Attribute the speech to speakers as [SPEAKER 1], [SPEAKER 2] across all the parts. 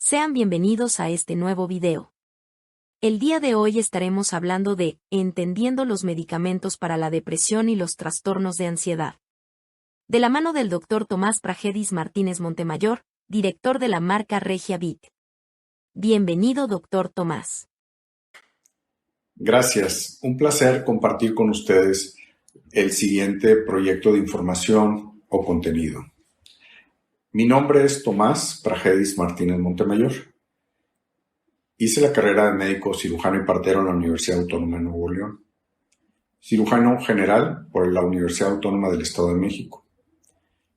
[SPEAKER 1] Sean bienvenidos a este nuevo video. El día de hoy estaremos hablando de entendiendo los medicamentos para la depresión y los trastornos de ansiedad. De la mano del Dr. Tomás Pragedis Martínez Montemayor, director de la marca Regia Vic. Bienvenido, Dr. Tomás.
[SPEAKER 2] Gracias. Un placer compartir con ustedes el siguiente proyecto de información o contenido. Mi nombre es Tomás Pragedis Martínez Montemayor. Hice la carrera de médico cirujano y partero en la Universidad Autónoma de Nuevo León. Cirujano general por la Universidad Autónoma del Estado de México.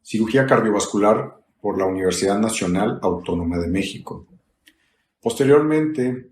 [SPEAKER 2] Cirugía cardiovascular por la Universidad Nacional Autónoma de México. Posteriormente,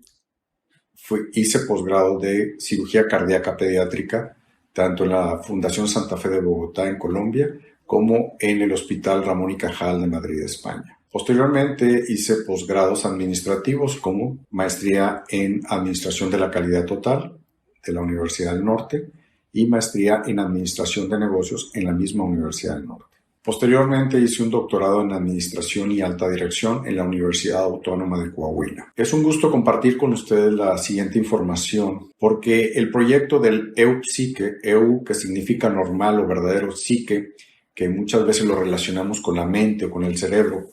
[SPEAKER 2] hice posgrado de cirugía cardíaca pediátrica, tanto en la Fundación Santa Fe de Bogotá, en Colombia, como en el Hospital Ramón y Cajal de Madrid, España. Posteriormente hice posgrados administrativos como maestría en Administración de la Calidad Total de la Universidad del Norte y maestría en Administración de Negocios en la misma Universidad del Norte. Posteriormente hice un doctorado en Administración y Alta Dirección en la Universidad Autónoma de Coahuila. Es un gusto compartir con ustedes la siguiente información porque el proyecto del EUPsique, EU que significa normal o verdadero psique, que muchas veces lo relacionamos con la mente o con el cerebro,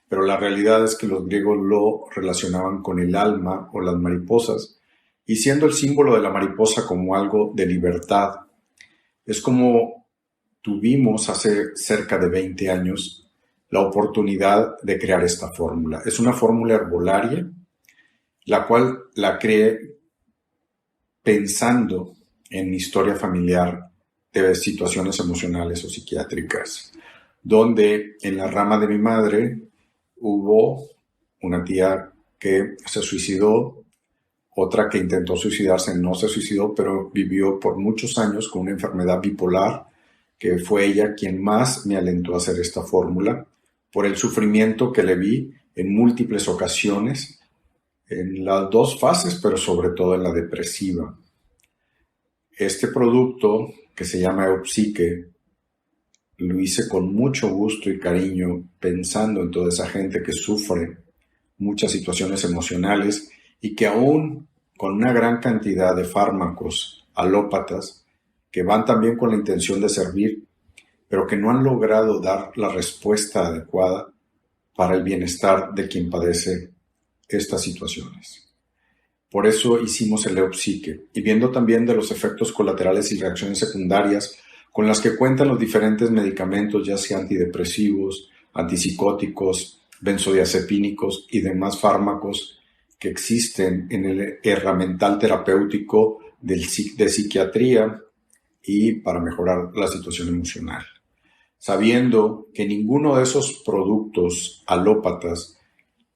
[SPEAKER 2] pero la realidad es que los griegos lo relacionaban con el alma o las mariposas, y siendo el símbolo de la mariposa como algo de libertad, es como tuvimos hace cerca de 20 años la oportunidad de crear esta fórmula. Es una fórmula herbolaria, la cual la creé pensando en mi historia familiar de situaciones emocionales o psiquiátricas, donde en la rama de mi madre hubo una tía que se suicidó, otra que intentó suicidarse, no se suicidó, pero vivió por muchos años con una enfermedad bipolar, que fue ella quien más me alentó a hacer esta fórmula, por el sufrimiento que le vi en múltiples ocasiones, en las dos fases, pero sobre todo en la depresiva. Este producto, que se llama EUPsique, lo hice con mucho gusto y cariño, pensando en toda esa gente que sufre muchas situaciones emocionales y que aún con una gran cantidad de fármacos alópatas, que van también con la intención de servir, pero que no han logrado dar la respuesta adecuada para el bienestar de quien padece estas situaciones. Por eso hicimos el EUPsique, y viendo también de los efectos colaterales y reacciones secundarias con las que cuentan los diferentes medicamentos, ya sea antidepresivos, antipsicóticos, benzodiazepínicos y demás fármacos que existen en el herramental terapéutico de psiquiatría y para mejorar la situación emocional. Sabiendo que ninguno de esos productos alópatas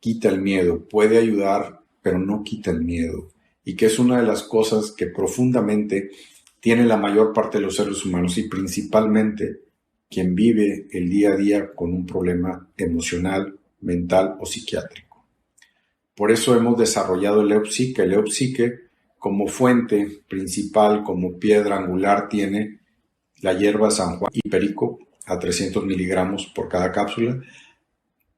[SPEAKER 2] quita el miedo, puede ayudar, pero no quita el miedo, y que es una de las cosas que profundamente tiene la mayor parte de los seres humanos y principalmente quien vive el día a día con un problema emocional, mental o psiquiátrico. Por eso hemos desarrollado el EUPsique. El EUPsique, como fuente principal, como piedra angular, tiene la hierba San Juan y perico a 300 miligramos por cada cápsula.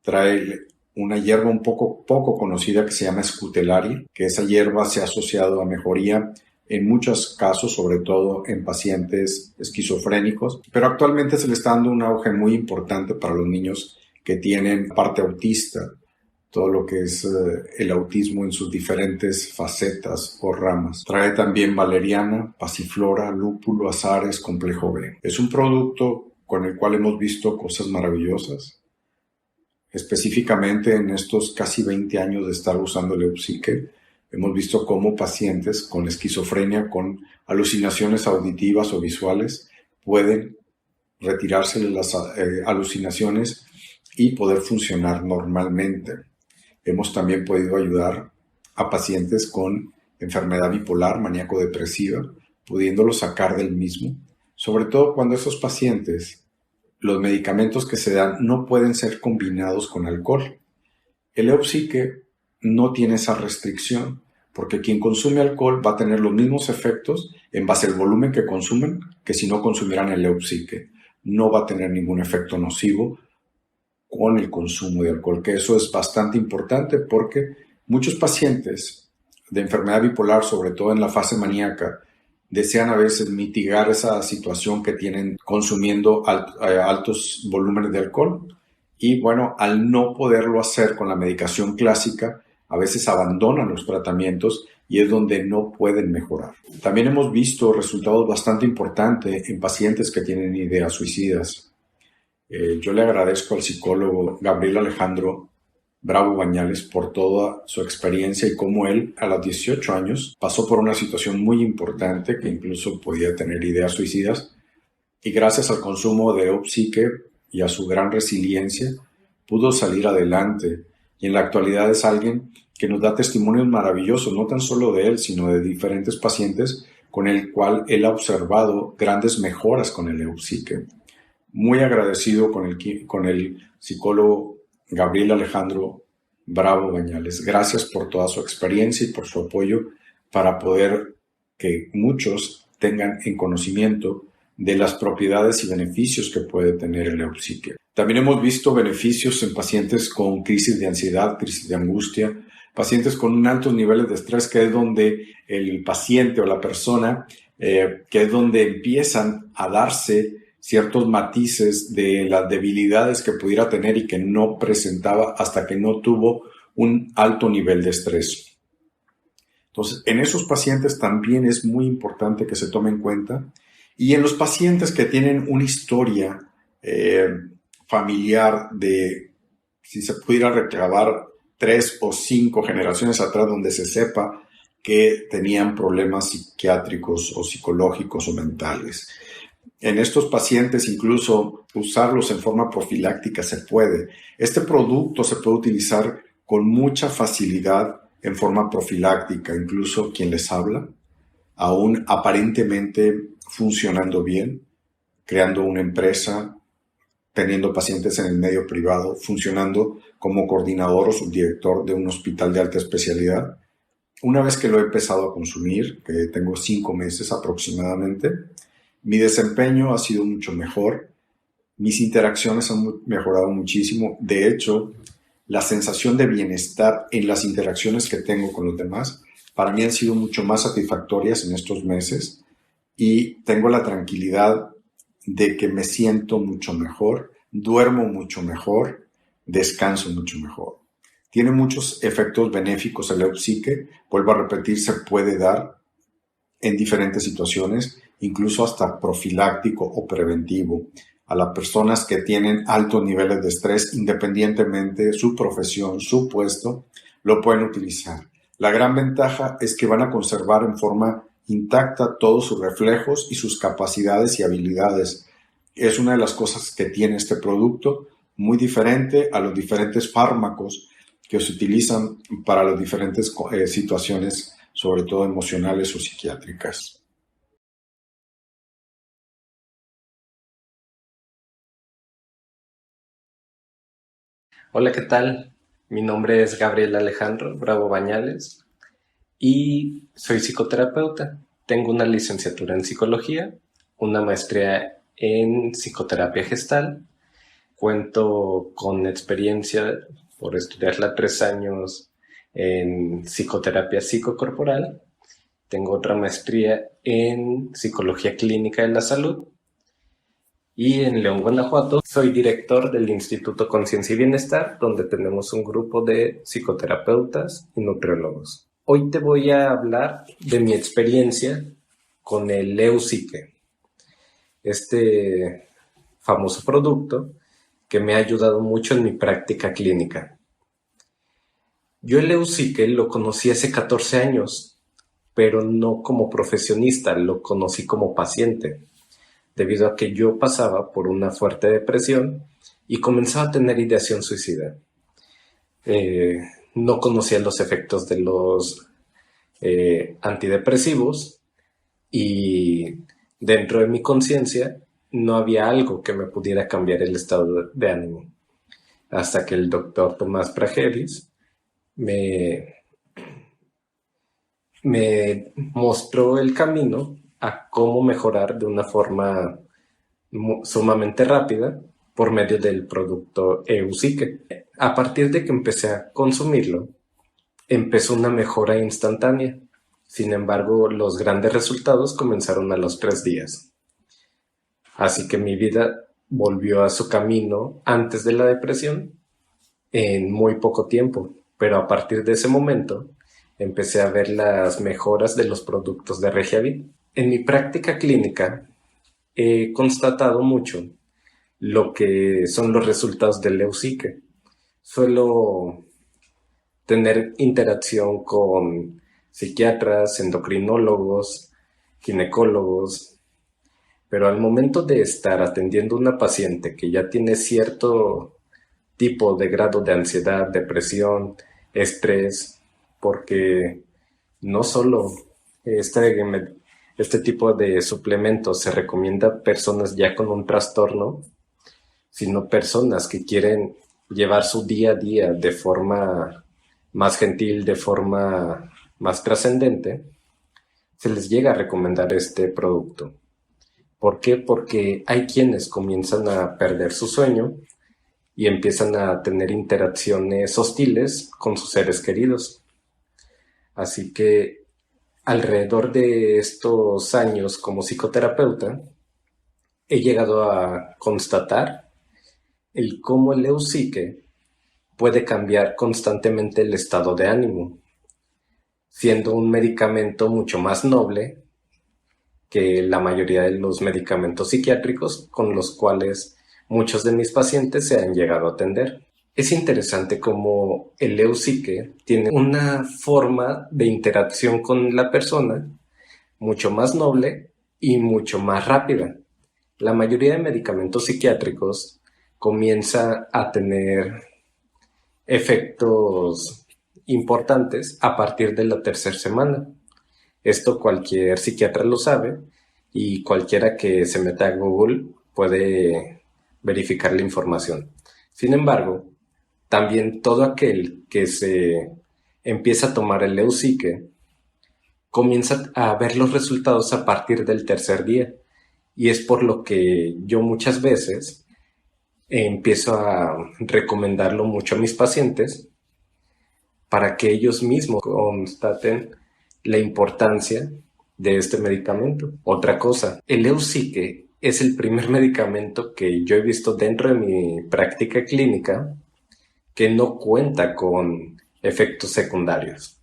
[SPEAKER 2] Trae una hierba un poco conocida que se llama Scutellaria, que esa hierba se ha asociado a mejoría en muchos casos, sobre todo en pacientes esquizofrénicos, pero actualmente se le está dando un auge muy importante para los niños que tienen parte autista, todo lo que es el autismo en sus diferentes facetas o ramas. Trae también valeriana, pasiflora, lúpulo, azares, complejo B. Es un producto con el cual hemos visto cosas maravillosas. Específicamente en estos casi 20 años de estar usando el EUPsique, hemos visto cómo pacientes con esquizofrenia, con alucinaciones auditivas o visuales, pueden retirarse de las alucinaciones y poder funcionar normalmente. Hemos también podido ayudar a pacientes con enfermedad bipolar, maníaco-depresiva, pudiéndolos sacar del mismo, sobre todo cuando esos pacientes, los medicamentos que se dan no pueden ser combinados con alcohol. El EUPsique no tiene esa restricción, porque quien consume alcohol va a tener los mismos efectos en base al volumen que consumen que si no consumieran el EUPsique. No va a tener ningún efecto nocivo con el consumo de alcohol, que eso es bastante importante porque muchos pacientes de enfermedad bipolar, sobre todo en la fase maníaca, desean a veces mitigar esa situación que tienen consumiendo altos volúmenes de alcohol y bueno, al no poderlo hacer con la medicación clásica, a veces abandonan los tratamientos y es donde no pueden mejorar. También hemos visto resultados bastante importantes en pacientes que tienen ideas suicidas. Yo le agradezco al psicólogo Gabriel Alejandro Bravo Bañales por toda su experiencia y cómo él a los 18 años pasó por una situación muy importante que incluso podía tener ideas suicidas y gracias al consumo de Opsique y a su gran resiliencia pudo salir adelante y en la actualidad es alguien que nos da testimonios maravillosos, no tan solo de él, sino de diferentes pacientes con el cual él ha observado grandes mejoras con el Opsique. Muy agradecido con el psicólogo Gabriel Alejandro Bravo Bañales. Gracias por toda su experiencia y por su apoyo para poder que muchos tengan en conocimiento de las propiedades y beneficios que puede tener el Opsique. También hemos visto beneficios en pacientes con crisis de ansiedad, crisis de angustia, pacientes con altos niveles de estrés, que es donde el paciente o la persona, que es donde empiezan a darse ciertos matices de las debilidades que pudiera tener y que no presentaba hasta que no tuvo un alto nivel de estrés. Entonces, en esos pacientes también es muy importante que se tome en cuenta. Y en los pacientes que tienen una historia familiar de, si se pudiera recabar 3 o 5 generaciones atrás, donde se sepa que tenían problemas psiquiátricos o psicológicos o mentales. En estos pacientes incluso usarlos en forma profiláctica se puede. Este producto se puede utilizar con mucha facilidad en forma profiláctica, incluso quien les habla, aún aparentemente funcionando bien, creando una empresa, teniendo pacientes en el medio privado, funcionando como coordinador o subdirector de un hospital de alta especialidad. Una vez que lo he empezado a consumir, que tengo 5 meses aproximadamente, mi desempeño ha sido mucho mejor, mis interacciones han mejorado muchísimo. De hecho, la sensación de bienestar en las interacciones que tengo con los demás, para mí han sido mucho más satisfactorias en estos meses y tengo la tranquilidad de que me siento mucho mejor, duermo mucho mejor, descanso mucho mejor. Tiene muchos efectos benéficos el Opsique, vuelvo a repetir, se puede dar en diferentes situaciones, incluso hasta profiláctico o preventivo. A las personas que tienen altos niveles de estrés, independientemente de su profesión, su puesto, lo pueden utilizar. La gran ventaja es que van a conservar en forma intacta todos sus reflejos y sus capacidades y habilidades. Es una de las cosas que tiene este producto, muy diferente a los diferentes fármacos que se utilizan para las diferentes situaciones, sobre todo emocionales o psiquiátricas.
[SPEAKER 3] Hola, ¿qué tal? Mi nombre es Gabriel Alejandro Bravo Bañales y soy psicoterapeuta. Tengo una licenciatura en psicología, una maestría en psicoterapia gestal. Cuento con experiencia por estudiarla 3 años en psicoterapia psicocorporal. Tengo otra maestría en psicología clínica de la salud. Y en León, Guanajuato, soy director del Instituto Conciencia y Bienestar, donde tenemos un grupo de psicoterapeutas y nutriólogos. Hoy te voy a hablar de mi experiencia con el Opsique, este famoso producto que me ha ayudado mucho en mi práctica clínica. Yo el Opsique lo conocí hace 14 años, pero no como profesionista, lo conocí como paciente, debido a que yo pasaba por una fuerte depresión y comenzaba a tener ideación suicida. No conocía los efectos de los antidepresivos y dentro de mi conciencia no había algo que me pudiera cambiar el estado de ánimo. Hasta que el doctor Tomás Prageris me mostró el camino a cómo mejorar de una forma sumamente rápida por medio del producto Eusique. A partir de que empecé a consumirlo, empezó una mejora instantánea. Sin embargo, los grandes resultados comenzaron a los 3 días. Así que mi vida volvió a su camino antes de la depresión en muy poco tiempo, pero a partir de ese momento empecé a ver las mejoras de los productos de Regiavit. En mi práctica clínica he constatado mucho lo que son los resultados del Eusique. Suelo tener interacción con psiquiatras, endocrinólogos, ginecólogos, pero al momento de estar atendiendo a una paciente que ya tiene cierto tipo de grado de ansiedad, depresión, estrés, porque no solo este tipo de suplementos se recomienda a personas ya con un trastorno, sino personas que quieren llevar su día a día de forma más gentil, de forma más trascendente, se les llega a recomendar este producto. ¿Por qué? Porque hay quienes comienzan a perder su sueño y empiezan a tener interacciones hostiles con sus seres queridos. Así que alrededor de estos años como psicoterapeuta, he llegado a constatar el cómo el Eusique puede cambiar constantemente el estado de ánimo, siendo un medicamento mucho más noble que la mayoría de los medicamentos psiquiátricos con los cuales muchos de mis pacientes se han llegado a atender. Es interesante cómo el Eusique tiene una forma de interacción con la persona mucho más noble y mucho más rápida. La mayoría de medicamentos psiquiátricos comienza a tener efectos importantes a partir de la tercera semana. Esto cualquier psiquiatra lo sabe y cualquiera que se meta a Google puede verificar la información. Sin embargo, también todo aquel que se empieza a tomar el Eusique comienza a ver los resultados a partir del tercer día. Y es por lo que yo muchas veces empiezo a recomendarlo mucho a mis pacientes para que ellos mismos constaten la importancia de este medicamento. Otra cosa, el Eusique es el primer medicamento que yo he visto dentro de mi práctica clínica que no cuenta con efectos secundarios.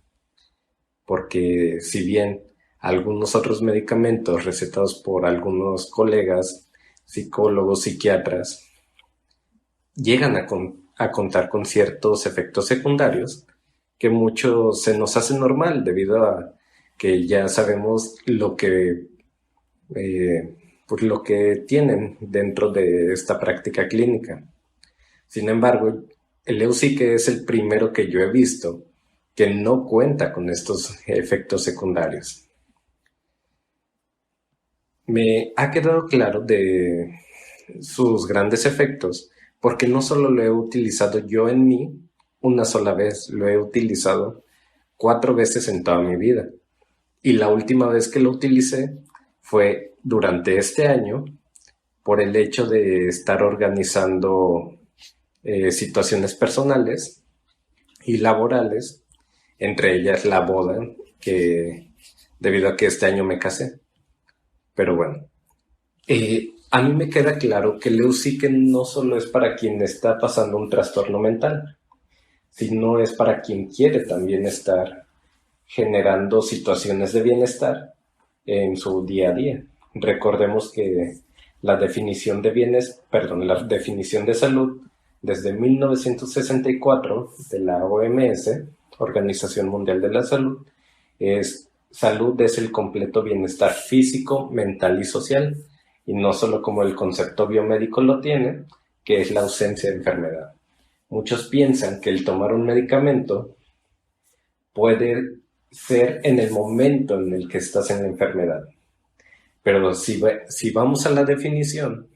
[SPEAKER 3] Porque si bien algunos otros medicamentos recetados por algunos colegas, psicólogos, psiquiatras, llegan a contar con ciertos efectos secundarios que muchos se nos hace normal debido a que ya sabemos lo que tienen dentro de esta práctica clínica. Sin embargo, el Eusique es el primero que yo he visto que no cuenta con estos efectos secundarios. Me ha quedado claro de sus grandes efectos porque no solo lo he utilizado yo en mí una sola vez, lo he utilizado 4 veces en toda mi vida. Y la última vez que lo utilicé fue durante este año por el hecho de estar organizando situaciones personales y laborales, entre ellas la boda, que debido a que este año me casé. Pero bueno, a mí me queda claro que el Eusique no solo es para quien está pasando un trastorno mental, sino es para quien quiere también estar generando situaciones de bienestar en su día a día. Recordemos que la definición de salud desde 1964 de la OMS, Organización Mundial de la Salud, salud es el completo bienestar físico, mental y social, y no solo como el concepto biomédico lo tiene, que es la ausencia de enfermedad. Muchos piensan que el tomar un medicamento puede ser en el momento en el que estás en la enfermedad. Pero si vamos a la definición,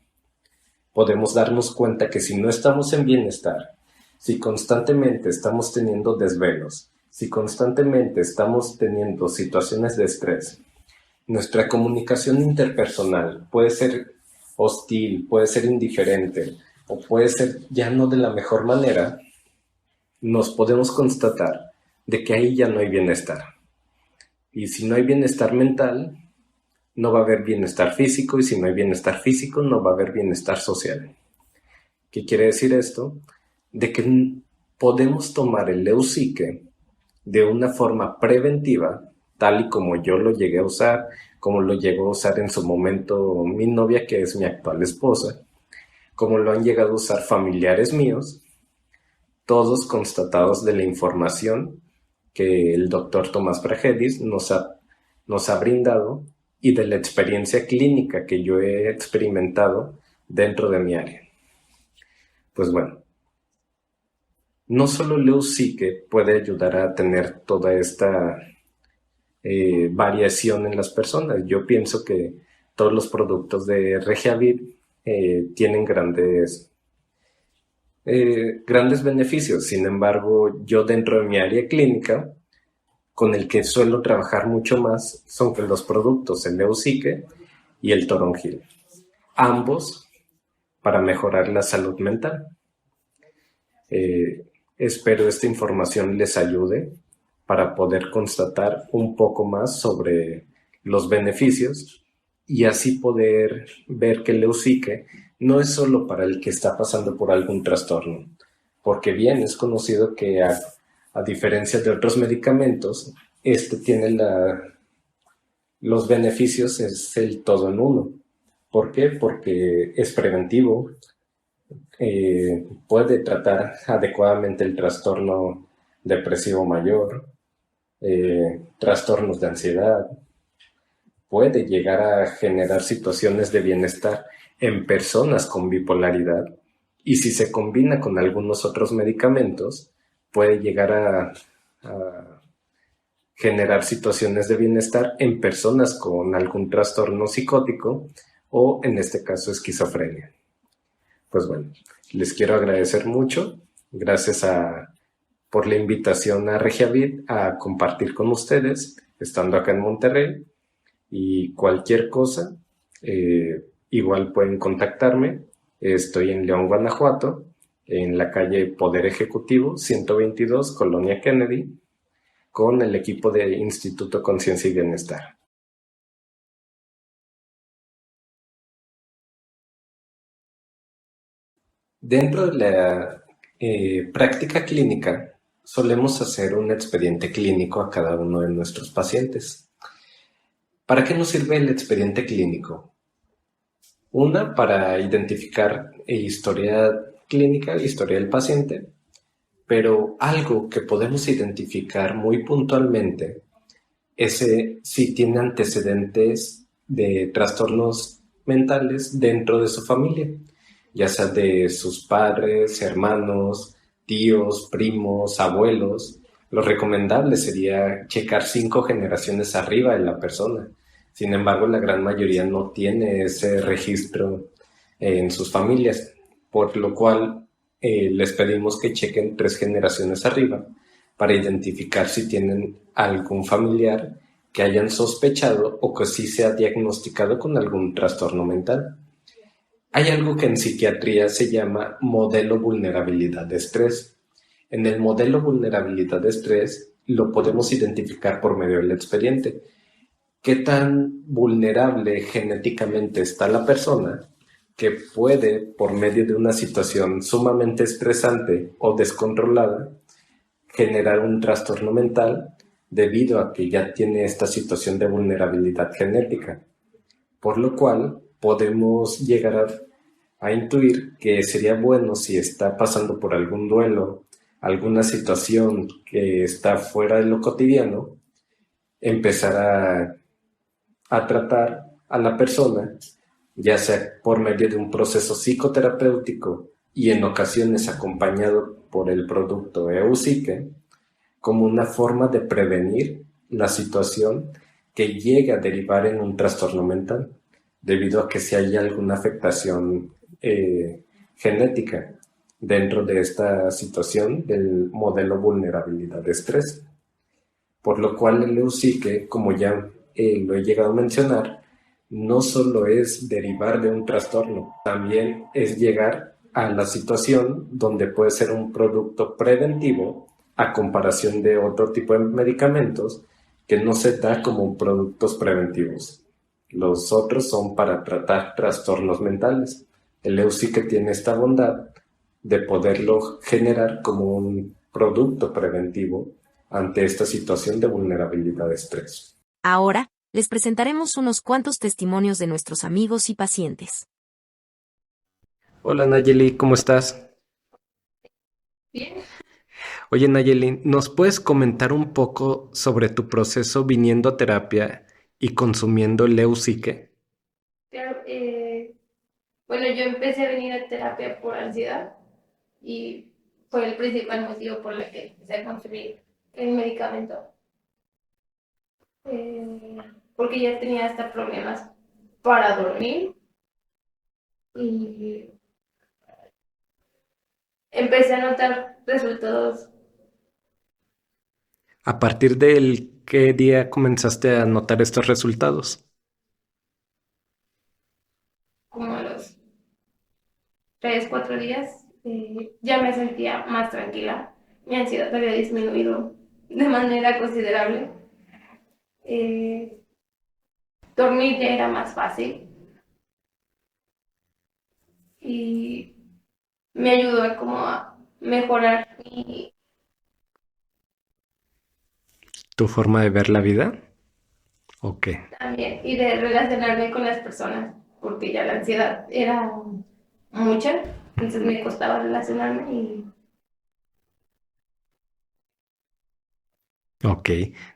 [SPEAKER 3] podemos darnos cuenta que si no estamos en bienestar, si constantemente estamos teniendo desvelos, si constantemente estamos teniendo situaciones de estrés, nuestra comunicación interpersonal puede ser hostil, puede ser indiferente, o puede ser ya no de la mejor manera, nos podemos constatar de que ahí ya no hay bienestar. Y si no hay bienestar mental, no va a haber bienestar físico, y si no hay bienestar físico, no va a haber bienestar social. ¿Qué quiere decir esto? De que podemos tomar el Leucique de una forma preventiva, tal y como yo lo llegué a usar, como lo llegó a usar en su momento mi novia, que es mi actual esposa, como lo han llegado a usar familiares míos, todos constatados de la información que el doctor Tomás Praxedis nos ha brindado y de la experiencia clínica que yo he experimentado dentro de mi área. Pues bueno, no solo Leucique puede ayudar a tener toda esta variación en las personas. Yo pienso que todos los productos de Regiavit tienen grandes beneficios. Sin embargo, yo dentro de mi área clínica, con el que suelo trabajar mucho más, son los productos, el Leucique y el Toronjil. Ambos para mejorar la salud mental. Espero esta información les ayude para poder constatar un poco más sobre los beneficios y así poder ver que el Leucique no es solo para el que está pasando por algún trastorno, porque bien es conocido que a diferencia de otros medicamentos, este tiene los beneficios, es el todo en uno. ¿Por qué? Porque es preventivo, puede tratar adecuadamente el trastorno depresivo mayor, trastornos de ansiedad, puede llegar a generar situaciones de bienestar en personas con bipolaridad, y si se combina con algunos otros medicamentos, puede llegar a generar situaciones de bienestar en personas con algún trastorno psicótico o, en este caso, esquizofrenia. Pues bueno, les quiero agradecer mucho. Gracias por la invitación a Regiavit a compartir con ustedes, estando acá en Monterrey. Y cualquier cosa, igual pueden contactarme. Estoy en León, Guanajuato, en la calle Poder Ejecutivo, 122, Colonia Kennedy, con el equipo de Instituto Conciencia y Bienestar. Dentro de la práctica clínica, solemos hacer un expediente clínico a cada uno de nuestros pacientes. ¿Para qué nos sirve el expediente clínico? Una, para identificar historia clínica, historia del paciente, pero algo que podemos identificar muy puntualmente es si tiene antecedentes de trastornos mentales dentro de su familia, ya sea de sus padres, hermanos, tíos, primos, abuelos. Lo recomendable sería checar 5 generaciones arriba de la persona. Sin embargo, la gran mayoría no tiene ese registro en sus familias, por lo cual les pedimos que chequen 3 generaciones arriba para identificar si tienen algún familiar que hayan sospechado o que sí se ha diagnosticado con algún trastorno mental. Hay algo que en psiquiatría se llama modelo vulnerabilidad de estrés. En el modelo vulnerabilidad de estrés lo podemos identificar por medio del expediente. ¿Qué tan vulnerable genéticamente está la persona que puede, por medio de una situación sumamente estresante o descontrolada, generar un trastorno mental debido a que ya tiene esta situación de vulnerabilidad genética? Por lo cual podemos llegar a intuir que sería bueno, si está pasando por algún duelo, alguna situación que está fuera de lo cotidiano, empezar a tratar a la persona, ya sea por medio de un proceso psicoterapéutico y en ocasiones acompañado por el producto Leucique, como una forma de prevenir la situación que llegue a derivar en un trastorno mental, debido a que si hay alguna afectación genética dentro de esta situación del modelo vulnerabilidad de estrés. Por lo cual el Leucique, como ya lo he llegado a mencionar, no solo es derivar de un trastorno, también es llegar a la situación donde puede ser un producto preventivo a comparación de otro tipo de medicamentos que no se da como productos preventivos. Los otros son para tratar trastornos mentales. El Leucique tiene esta bondad de poderlo generar como un producto preventivo ante esta situación de vulnerabilidad de estrés.
[SPEAKER 1] Ahora, les presentaremos unos cuantos testimonios de nuestros amigos y pacientes.
[SPEAKER 3] Hola Nayeli, ¿cómo estás?
[SPEAKER 4] Bien,
[SPEAKER 3] Oye Nayeli, ¿nos puedes comentar un poco sobre tu proceso viniendo a terapia y consumiendo Leucique?
[SPEAKER 4] claro. Bueno, yo empecé a venir a terapia por ansiedad y fue el principal motivo por el que empecé a consumir el medicamento. Porque ya tenía hasta problemas para dormir y empecé a notar resultados
[SPEAKER 3] ¿A partir del qué día comenzaste a notar estos resultados?
[SPEAKER 4] como a los 3, 4 días. Ya me sentía más tranquila. Mi ansiedad había disminuido de manera considerable. Eh, Dormir ya era más fácil y me ayudó a como a mejorar mi
[SPEAKER 3] ¿Tu forma de ver la vida? ¿O qué?
[SPEAKER 4] también y de relacionarme con las personas, porque ya la ansiedad era mucha, entonces me costaba relacionarme y
[SPEAKER 3] Ok,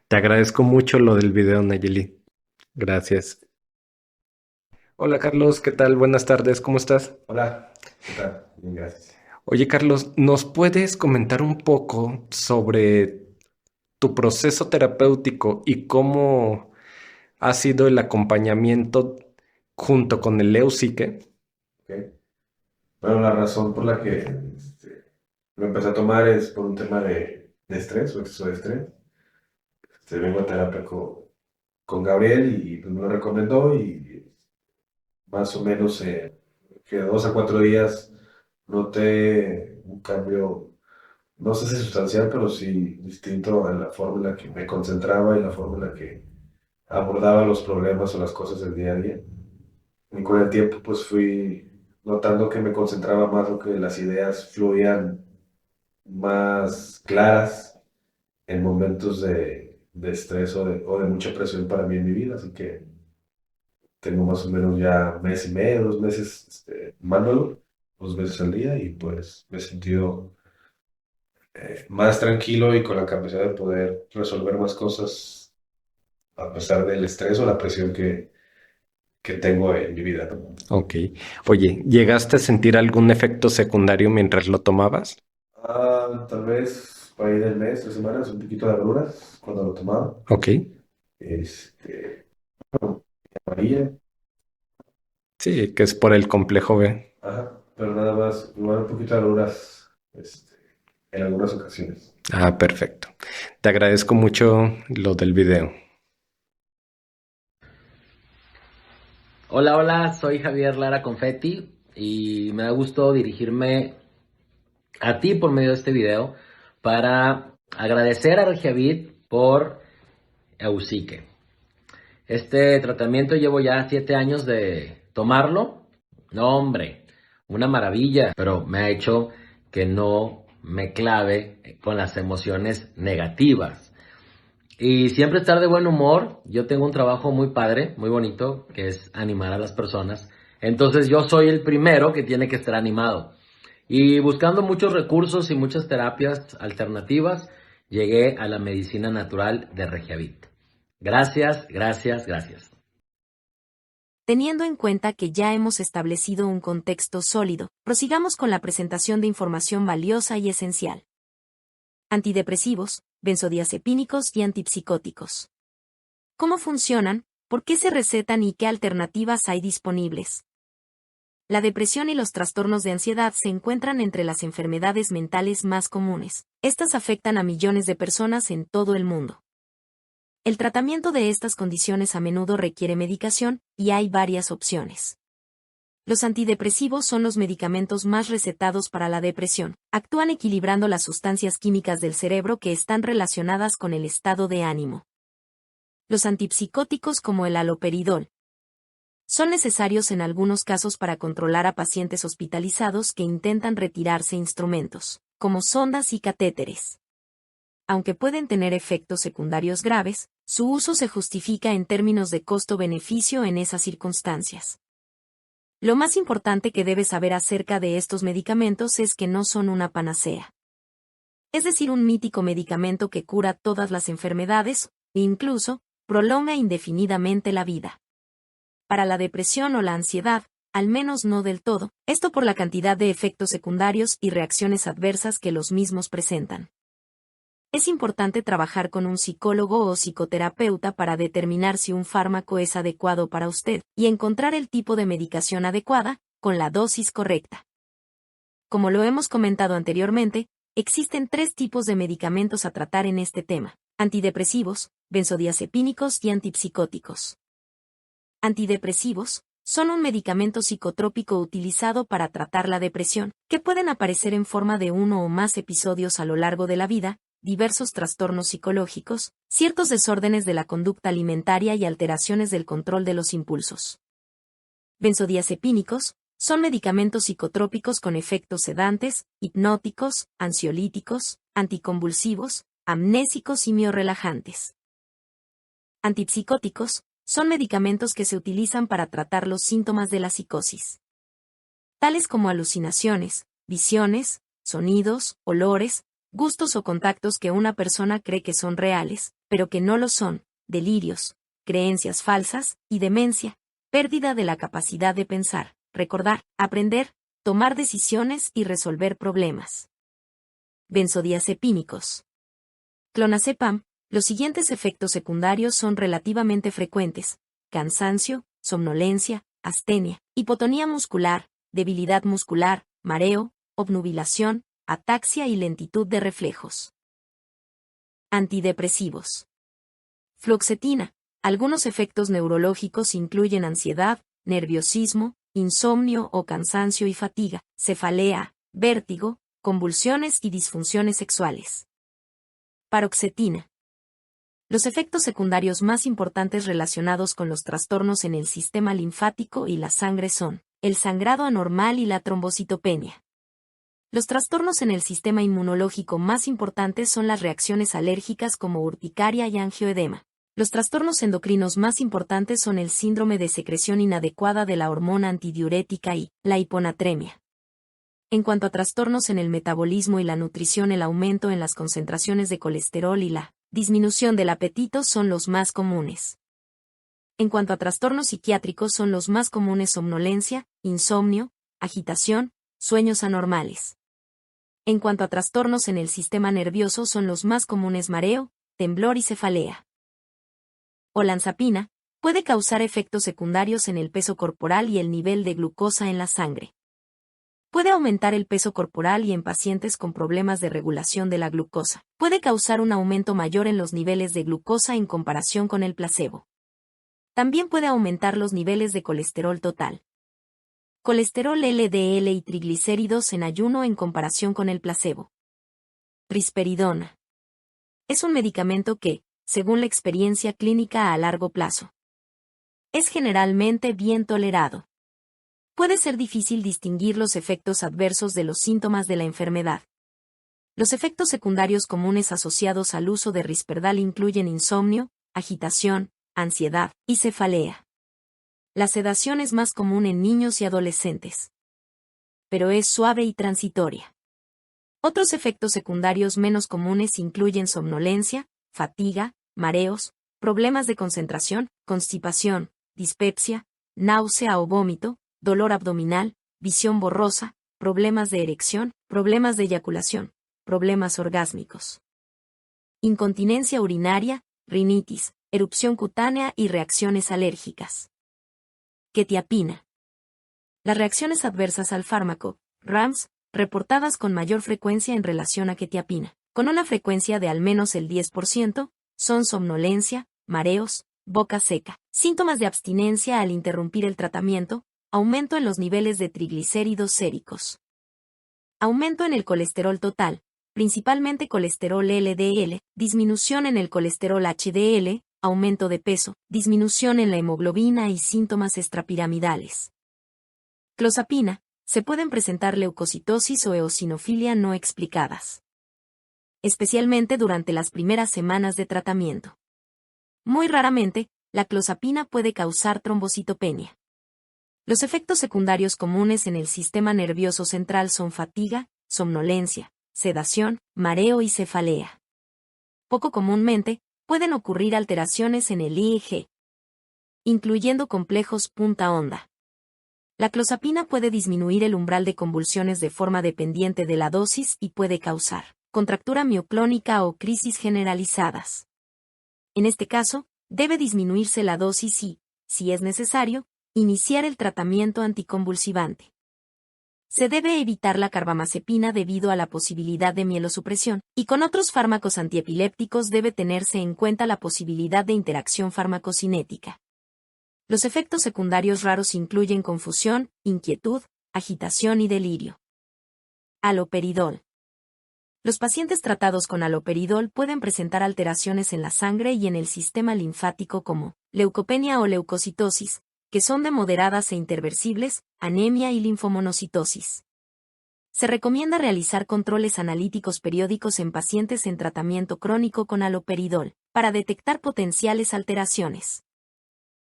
[SPEAKER 3] te agradezco mucho lo del video, Nayeli. Gracias. Hola Carlos, ¿qué tal? Buenas tardes, ¿cómo estás?
[SPEAKER 5] Hola, ¿qué tal? Bien, gracias.
[SPEAKER 3] Oye Carlos, ¿nos puedes comentar un poco sobre tu proceso terapéutico y cómo ha sido el acompañamiento junto con el Leucique?
[SPEAKER 5] Ok. Bueno, la razón por la que lo empecé a tomar es por un tema de estrés o exceso de estrés. Vengo a terapia con Gabriel y pues, me lo recomendó y más o menos que 2 a 4 días noté un cambio, no sé si sustancial, pero sí distinto en la forma en la que me concentraba y la forma en la que abordaba los problemas o las cosas del día a día. Y con el tiempo pues fui notando que me concentraba más o que las ideas fluían más claras en momentos de estrés o de mucha presión para mí en mi vida. Así que tengo más o menos ya mes y medio, 2 meses tomándolo, 2 veces al día y pues me he sentido más tranquilo y con la capacidad de poder resolver más cosas a pesar del estrés o la presión que tengo en mi vida, ¿no?
[SPEAKER 3] Ok. Oye, ¿llegaste a sentir algún efecto secundario mientras lo tomabas?
[SPEAKER 5] Tal vez por ahí del mes, 3 semanas, un poquito de agruras cuando lo tomaba.
[SPEAKER 3] Ok.
[SPEAKER 5] Este, amarilla,
[SPEAKER 3] Sí, que es por el complejo B.
[SPEAKER 5] ajá, pero nada más, igual un poquito de agruras, en algunas ocasiones.
[SPEAKER 3] Ah, perfecto. Te agradezco mucho lo del video.
[SPEAKER 6] Hola, hola, soy Javier Lara Confetti y me da gusto dirigirme a ti por medio de este video para agradecer a Regiavit por Eusique. Este tratamiento llevo ya 7 años de tomarlo. No, hombre, una maravilla, pero me ha hecho que no me clave con las emociones negativas. Y siempre estar de buen humor. Yo tengo un trabajo muy padre, muy bonito, que es animar a las personas. Entonces yo soy el primero que tiene que estar animado. Y buscando muchos recursos y muchas terapias alternativas, llegué a la medicina natural de Regiavit. Gracias, gracias, gracias.
[SPEAKER 1] Teniendo en cuenta que ya hemos establecido un contexto sólido, prosigamos con la presentación de información valiosa y esencial. Antidepresivos, benzodiazepínicos y antipsicóticos. ¿Cómo funcionan? ¿Por qué se recetan y qué alternativas hay disponibles? La depresión y los trastornos de ansiedad se encuentran entre las enfermedades mentales más comunes. Estas afectan a millones de personas en todo el mundo. El tratamiento de estas condiciones a menudo requiere medicación, y hay varias opciones. Los antidepresivos son los medicamentos más recetados para la depresión. Actúan equilibrando las sustancias químicas del cerebro que están relacionadas con el estado de ánimo. Los antipsicóticos como el haloperidol son necesarios en algunos casos para controlar a pacientes hospitalizados que intentan retirarse instrumentos, como sondas y catéteres. Aunque pueden tener efectos secundarios graves, su uso se justifica en términos de costo-beneficio en esas circunstancias. Lo más importante que debes saber acerca de estos medicamentos es que no son una panacea. Es decir, un mítico medicamento que cura todas las enfermedades, e incluso, prolonga indefinidamente la vida. Para la depresión o la ansiedad, al menos no del todo, esto por la cantidad de efectos secundarios y reacciones adversas que los mismos presentan. Es importante trabajar con un psicólogo o psicoterapeuta para determinar si un fármaco es adecuado para usted y encontrar el tipo de medicación adecuada, con la dosis correcta. Como lo hemos comentado anteriormente, existen 3 tipos de medicamentos a tratar en este tema: antidepresivos, benzodiazepínicos y antipsicóticos. Antidepresivos son un medicamento psicotrópico utilizado para tratar la depresión, que pueden aparecer en forma de uno o más episodios a lo largo de la vida, diversos trastornos psicológicos, ciertos desórdenes de la conducta alimentaria y alteraciones del control de los impulsos. Benzodiazepínicos son medicamentos psicotrópicos con efectos sedantes, hipnóticos, ansiolíticos, anticonvulsivos, amnésicos y miorrelajantes. Antipsicóticos son medicamentos que se utilizan para tratar los síntomas de la psicosis, tales como alucinaciones, visiones, sonidos, olores, gustos o contactos que una persona cree que son reales, pero que no lo son, delirios, creencias falsas y demencia, pérdida de la capacidad de pensar, recordar, aprender, tomar decisiones y resolver problemas. Benzodiazepínicos. Clonazepam. Los siguientes efectos secundarios son relativamente frecuentes: cansancio, somnolencia, astenia, hipotonía muscular, debilidad muscular, mareo, obnubilación, ataxia y lentitud de reflejos. Antidepresivos. Fluoxetina. Algunos efectos neurológicos incluyen ansiedad, nerviosismo, insomnio o cansancio y fatiga, cefalea, vértigo, convulsiones y disfunciones sexuales. Paroxetina. Los efectos secundarios más importantes relacionados con los trastornos en el sistema linfático y la sangre son el sangrado anormal y la trombocitopenia. Los trastornos en el sistema inmunológico más importantes son las reacciones alérgicas como urticaria y angioedema. Los trastornos endocrinos más importantes son el síndrome de secreción inadecuada de la hormona antidiurética y la hiponatremia. En cuanto a trastornos en el metabolismo y la nutrición, el aumento en las concentraciones de colesterol y la disminución del apetito son los más comunes. En cuanto a trastornos psiquiátricos, son los más comunes somnolencia, insomnio, agitación, sueños anormales. En cuanto a trastornos en el sistema nervioso, son los más comunes mareo, temblor y cefalea. Olanzapina puede causar efectos secundarios en el peso corporal y el nivel de glucosa en la sangre. Puede aumentar el peso corporal y en pacientes con problemas de regulación de la glucosa puede causar un aumento mayor en los niveles de glucosa en comparación con el placebo. También puede aumentar los niveles de colesterol total, colesterol LDL y triglicéridos en ayuno en comparación con el placebo. Risperidona. Es un medicamento que, según la experiencia clínica a largo plazo, es generalmente bien tolerado. Puede ser difícil distinguir los efectos adversos de los síntomas de la enfermedad. Los efectos secundarios comunes asociados al uso de Risperdal incluyen insomnio, agitación, ansiedad y cefalea. La sedación es más común en niños y adolescentes, pero es suave y transitoria. Otros efectos secundarios menos comunes incluyen somnolencia, fatiga, mareos, problemas de concentración, constipación, dispepsia, náusea o vómito, dolor abdominal, visión borrosa, problemas de erección, problemas de eyaculación, problemas orgásmicos, incontinencia urinaria, rinitis, erupción cutánea y reacciones alérgicas. Quetiapina. Las reacciones adversas al fármaco, RAMS, reportadas con mayor frecuencia en relación a quetiapina, con una frecuencia de al menos el 10%, son somnolencia, mareos, boca seca, síntomas de abstinencia al interrumpir el tratamiento, aumento en los niveles de triglicéridos séricos. Aumento en el colesterol total, principalmente colesterol LDL, disminución en el colesterol HDL, aumento de peso, disminución en la hemoglobina y síntomas extrapiramidales. Clozapina, se pueden presentar leucocitosis o eosinofilia no explicadas, especialmente durante las primeras semanas de tratamiento. Muy raramente, la clozapina puede causar trombocitopenia. Los efectos secundarios comunes en el sistema nervioso central son fatiga, somnolencia, sedación, mareo y cefalea. Poco comúnmente, pueden ocurrir alteraciones en el EEG, incluyendo complejos punta onda. La clozapina puede disminuir el umbral de convulsiones de forma dependiente de la dosis y puede causar contractura mioclónica o crisis generalizadas. En este caso, debe disminuirse la dosis y, si es necesario, iniciar el tratamiento anticonvulsivante. Se debe evitar la carbamazepina debido a la posibilidad de mielosupresión, y con otros fármacos antiepilépticos debe tenerse en cuenta la posibilidad de interacción farmacocinética. Los efectos secundarios raros incluyen confusión, inquietud, agitación y delirio. Haloperidol. Los pacientes tratados con haloperidol pueden presentar alteraciones en la sangre y en el sistema linfático como leucopenia o leucocitosis, que son de moderadas e interversibles, anemia y linfomonocitosis. Se recomienda realizar controles analíticos periódicos en pacientes en tratamiento crónico con haloperidol, para detectar potenciales alteraciones.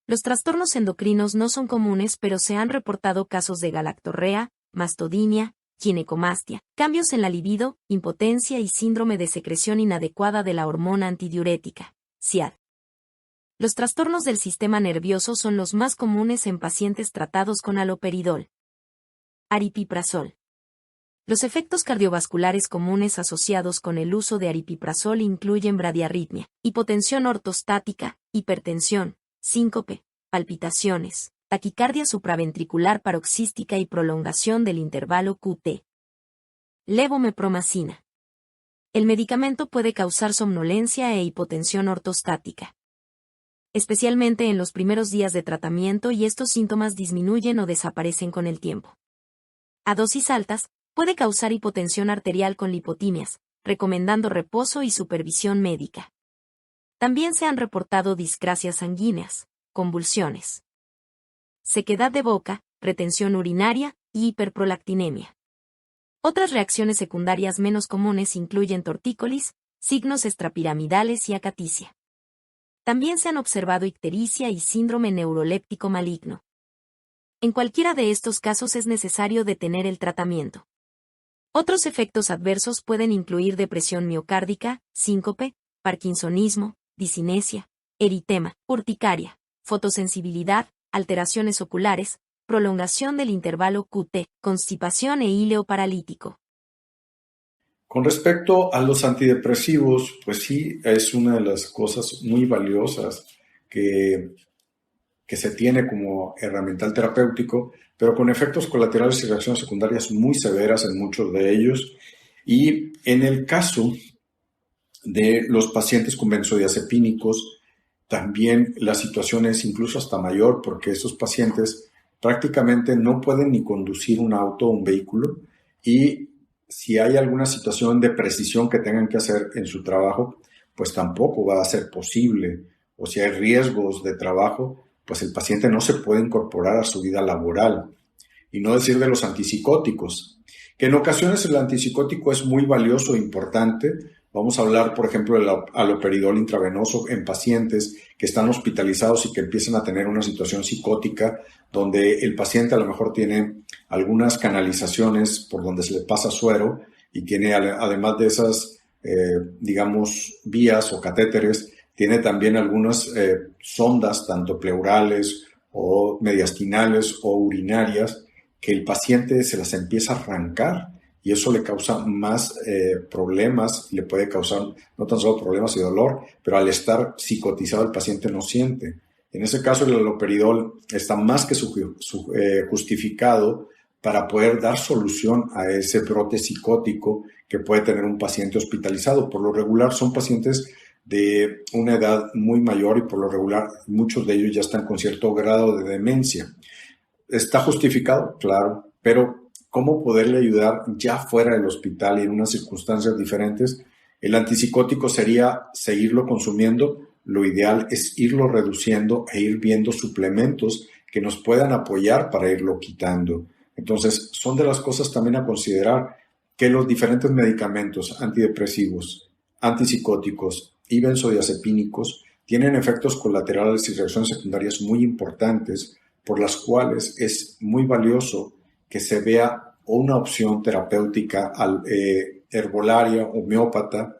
[SPEAKER 1] Los trastornos endocrinos no son comunes, pero se han reportado casos de galactorrea, mastodinia, ginecomastia, cambios en la libido, impotencia y síndrome de secreción inadecuada de la hormona antidiurética, SIAD. Los trastornos del sistema nervioso son los más comunes en pacientes tratados con haloperidol. Aripiprazol. Los efectos cardiovasculares comunes asociados con el uso de aripiprazol incluyen bradiarritmia, hipotensión ortostática, hipertensión, síncope, palpitaciones, taquicardia supraventricular paroxística y prolongación del intervalo QT. Levomepromacina. El medicamento puede causar somnolencia e hipotensión ortostática, especialmente en los primeros días de tratamiento, y estos síntomas disminuyen o desaparecen con el tiempo. A dosis altas, puede causar hipotensión arterial con lipotimias, recomendando reposo y supervisión médica. También se han reportado discrasias sanguíneas, convulsiones, sequedad de boca, retención urinaria y hiperprolactinemia. Otras reacciones secundarias menos comunes incluyen tortícolis, signos extrapiramidales y acaticia. También se han observado ictericia y síndrome neuroléptico maligno. En cualquiera de estos casos es necesario detener el tratamiento. Otros efectos adversos pueden incluir depresión miocárdica, síncope, parkinsonismo, disinesia, eritema, urticaria, fotosensibilidad, alteraciones oculares, prolongación del intervalo QT, constipación e híleo paralítico.
[SPEAKER 2] Con respecto a los antidepresivos, pues sí, es una de las cosas muy valiosas que se tiene como herramienta terapéutico, pero con efectos colaterales y reacciones secundarias muy severas en muchos de ellos. Y en el caso de los pacientes con benzodiazepínicos, también la situación es incluso hasta mayor, porque estos pacientes prácticamente no pueden ni conducir un auto o un vehículo, y si hay alguna situación de precisión que tengan que hacer en su trabajo, pues tampoco va a ser posible. O si hay riesgos de trabajo, pues el paciente no se puede incorporar a su vida laboral. Y no decir de los antipsicóticos, que en ocasiones el antipsicótico es muy valioso e importante. Vamos a hablar, por ejemplo, del haloperidol intravenoso en pacientes que están hospitalizados y que empiezan a tener una situación psicótica, donde el paciente a lo mejor tiene algunas canalizaciones por donde se le pasa suero y tiene, además de esas, vías o catéteres, tiene también algunas sondas, tanto pleurales o mediastinales o urinarias, que el paciente se las empieza a arrancar. Y eso le causa más problemas, le puede causar no tan solo problemas y dolor, pero al estar psicotizado el paciente no siente. En ese caso el haloperidol está más que justificado para poder dar solución a ese brote psicótico que puede tener un paciente hospitalizado. Por lo regular son pacientes de una edad muy mayor y por lo regular muchos de ellos ya están con cierto grado de demencia. Está justificado, claro, pero ¿cómo poderle ayudar ya fuera del hospital y en unas circunstancias diferentes? El antipsicótico sería seguirlo consumiendo. Lo ideal es irlo reduciendo e ir viendo suplementos que nos puedan apoyar para irlo quitando. Entonces, son de las cosas también a considerar que los diferentes medicamentos antidepresivos, antipsicóticos y benzodiazepínicos tienen efectos colaterales y reacciones secundarias muy importantes, por las cuales es muy valioso que se vea una opción terapéutica herbolaria, homeópata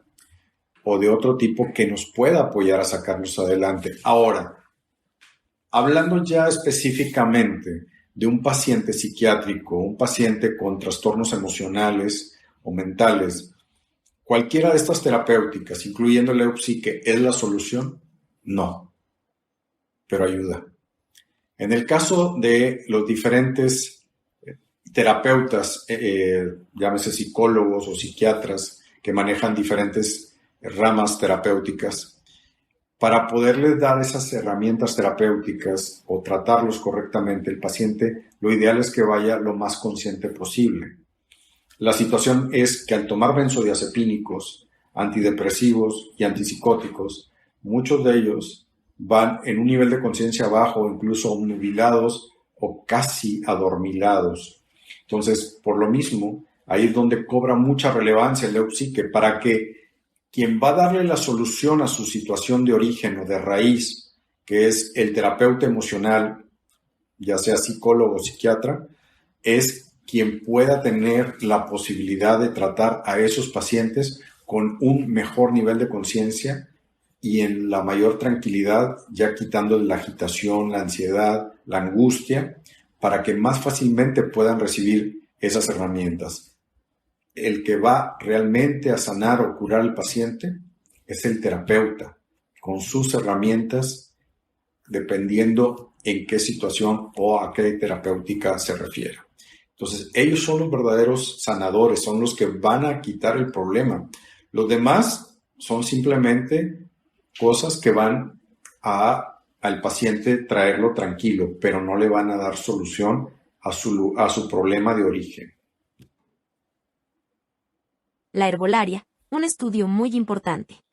[SPEAKER 2] o de otro tipo que nos pueda apoyar a sacarnos adelante. Ahora, hablando ya específicamente de un paciente psiquiátrico, un paciente con trastornos emocionales o mentales, ¿cualquiera de estas terapéuticas, incluyendo el Eupsique, es la solución? No, pero ayuda. En el caso de los diferentes terapeutas, llámese psicólogos o psiquiatras que manejan diferentes ramas terapéuticas, para poderles dar esas herramientas terapéuticas o tratarlos correctamente, el paciente lo ideal es que vaya lo más consciente posible. La situación es que al tomar benzodiazepínicos, antidepresivos y antipsicóticos, muchos de ellos van en un nivel de conciencia bajo, incluso obnubilados o casi adormilados. Entonces, por lo mismo, ahí es donde cobra mucha relevancia el Eupsique, para que quien va a darle la solución a su situación de origen o de raíz, que es el terapeuta emocional, ya sea psicólogo o psiquiatra, es quien pueda tener la posibilidad de tratar a esos pacientes con un mejor nivel de conciencia y en la mayor tranquilidad, ya quitando la agitación, la ansiedad, la angustia, para que más fácilmente puedan recibir esas herramientas. El que va realmente a sanar o curar al paciente es el terapeuta, con sus herramientas, dependiendo en qué situación o a qué terapéutica se refiera. Entonces, ellos son los verdaderos sanadores, son los que van a quitar el problema. Los demás son simplemente cosas que van al paciente traerlo tranquilo, pero no le van a dar solución a su problema de origen.
[SPEAKER 1] La herbolaria, un estudio muy importante.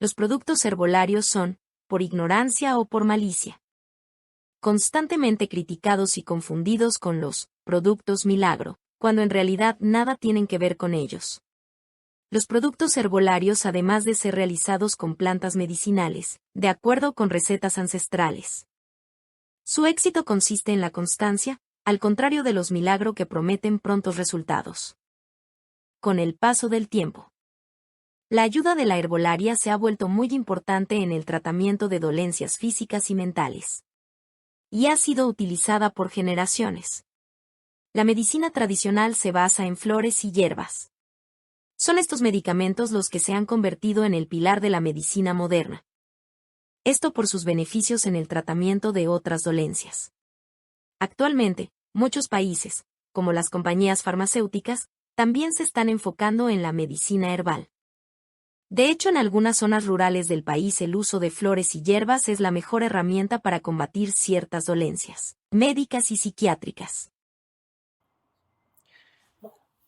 [SPEAKER 1] Los productos herbolarios son, por ignorancia o por malicia, constantemente criticados y confundidos con los productos milagro, cuando en realidad nada tienen que ver con ellos. Los productos herbolarios, además de ser realizados con plantas medicinales, de acuerdo con recetas ancestrales. Su éxito consiste en la constancia, al contrario de los milagro que prometen prontos resultados. Con el paso del tiempo, la ayuda de la herbolaria se ha vuelto muy importante en el tratamiento de dolencias físicas y mentales. Y ha sido utilizada por generaciones. La medicina tradicional se basa en flores y hierbas. Son estos medicamentos los que se han convertido en el pilar de la medicina moderna. Esto por sus beneficios en el tratamiento de otras dolencias. Actualmente, muchos países, como las compañías farmacéuticas, también se están enfocando en la medicina herbal. De hecho, en algunas zonas rurales del país el uso de flores y hierbas es la mejor herramienta para combatir ciertas dolencias médicas y psiquiátricas.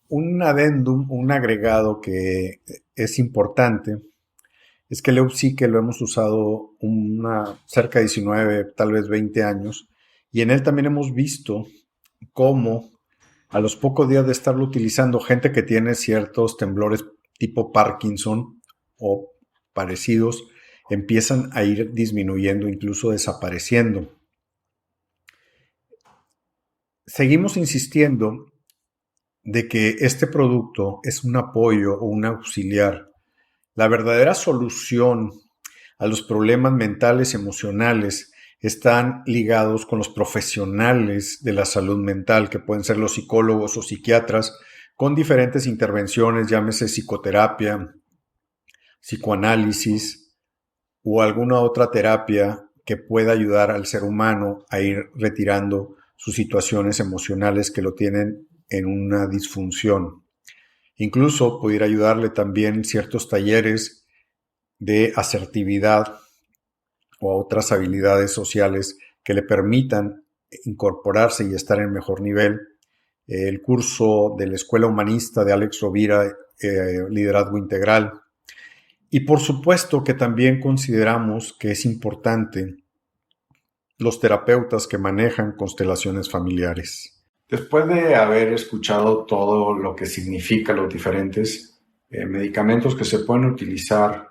[SPEAKER 2] Un adendum, un agregado que es importante, es que el Eupsique lo hemos usado cerca de 19, tal vez 20 años, y en él también hemos visto cómo a los pocos días de estarlo utilizando, gente que tiene ciertos temblores tipo Parkinson o parecidos, empiezan a ir disminuyendo, incluso desapareciendo. Seguimos insistiendo de que este producto es un apoyo o un auxiliar. La verdadera solución a los problemas mentales, emocionales, están ligados con los profesionales de la salud mental, que pueden ser los psicólogos o psiquiatras, con diferentes intervenciones, llámese psicoterapia, psicoanálisis o alguna otra terapia que pueda ayudar al ser humano a ir retirando sus situaciones emocionales que lo tienen en una disfunción. Incluso pudiera ayudarle también ciertos talleres de asertividad o otras habilidades sociales que le permitan incorporarse y estar en mejor nivel, el curso de la Escuela Humanista de Alex Rovira, Liderazgo Integral. Y por supuesto que también consideramos que es importante los terapeutas que manejan constelaciones familiares. Después de haber escuchado todo lo que significa los diferentes medicamentos que se pueden utilizar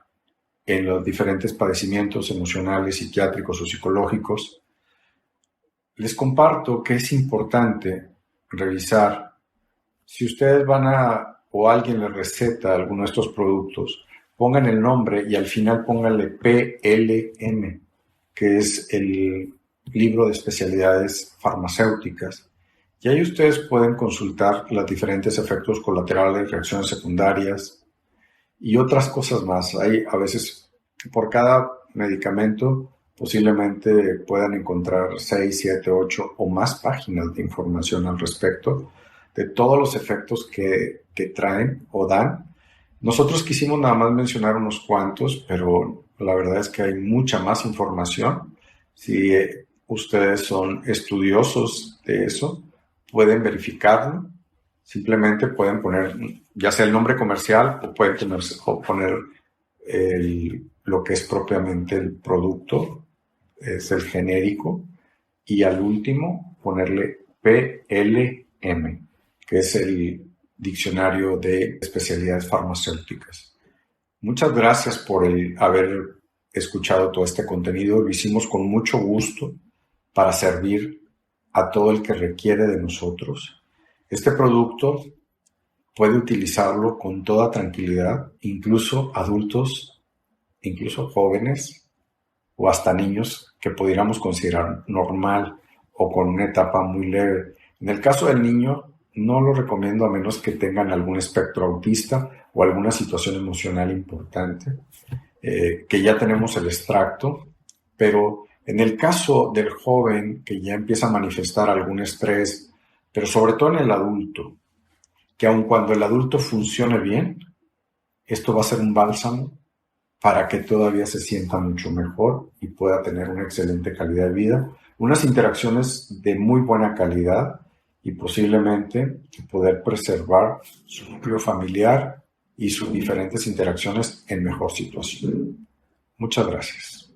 [SPEAKER 2] en los diferentes padecimientos emocionales, psiquiátricos o psicológicos, les comparto que es importante revisar si ustedes o alguien les receta alguno de estos productos, pongan el nombre y al final pónganle PLM, que es el libro de especialidades farmacéuticas. Y ahí ustedes pueden consultar los diferentes efectos colaterales, reacciones secundarias y otras cosas más. Hay a veces, por cada medicamento, posiblemente puedan encontrar 6, 7, 8 o más páginas de información al respecto de todos los efectos que traen o dan. Nosotros quisimos nada más mencionar unos cuantos, pero la verdad es que hay mucha más información. Si ustedes son estudiosos de eso, pueden verificarlo. Simplemente pueden poner ya sea el nombre comercial o pueden poner lo que es propiamente el producto, es el genérico, y al último ponerle PLM, que es el Diccionario de Especialidades Farmacéuticas. Muchas gracias por haber escuchado todo este contenido. Lo hicimos con mucho gusto para servir a todo el que requiere de nosotros. Este producto puede utilizarlo con toda tranquilidad, incluso adultos, incluso jóvenes o hasta niños que pudiéramos considerar normal o con una etapa muy leve. En el caso del niño, no lo recomiendo a menos que tengan algún espectro autista o alguna situación emocional importante, que ya tenemos el extracto, pero en el caso del joven que ya empieza a manifestar algún estrés, pero sobre todo en el adulto, que aun cuando el adulto funcione bien, esto va a ser un bálsamo para que todavía se sienta mucho mejor y pueda tener una excelente calidad de vida, unas interacciones de muy buena calidad y posiblemente poder preservar su núcleo familiar y sus diferentes interacciones en mejor situación. Muchas gracias.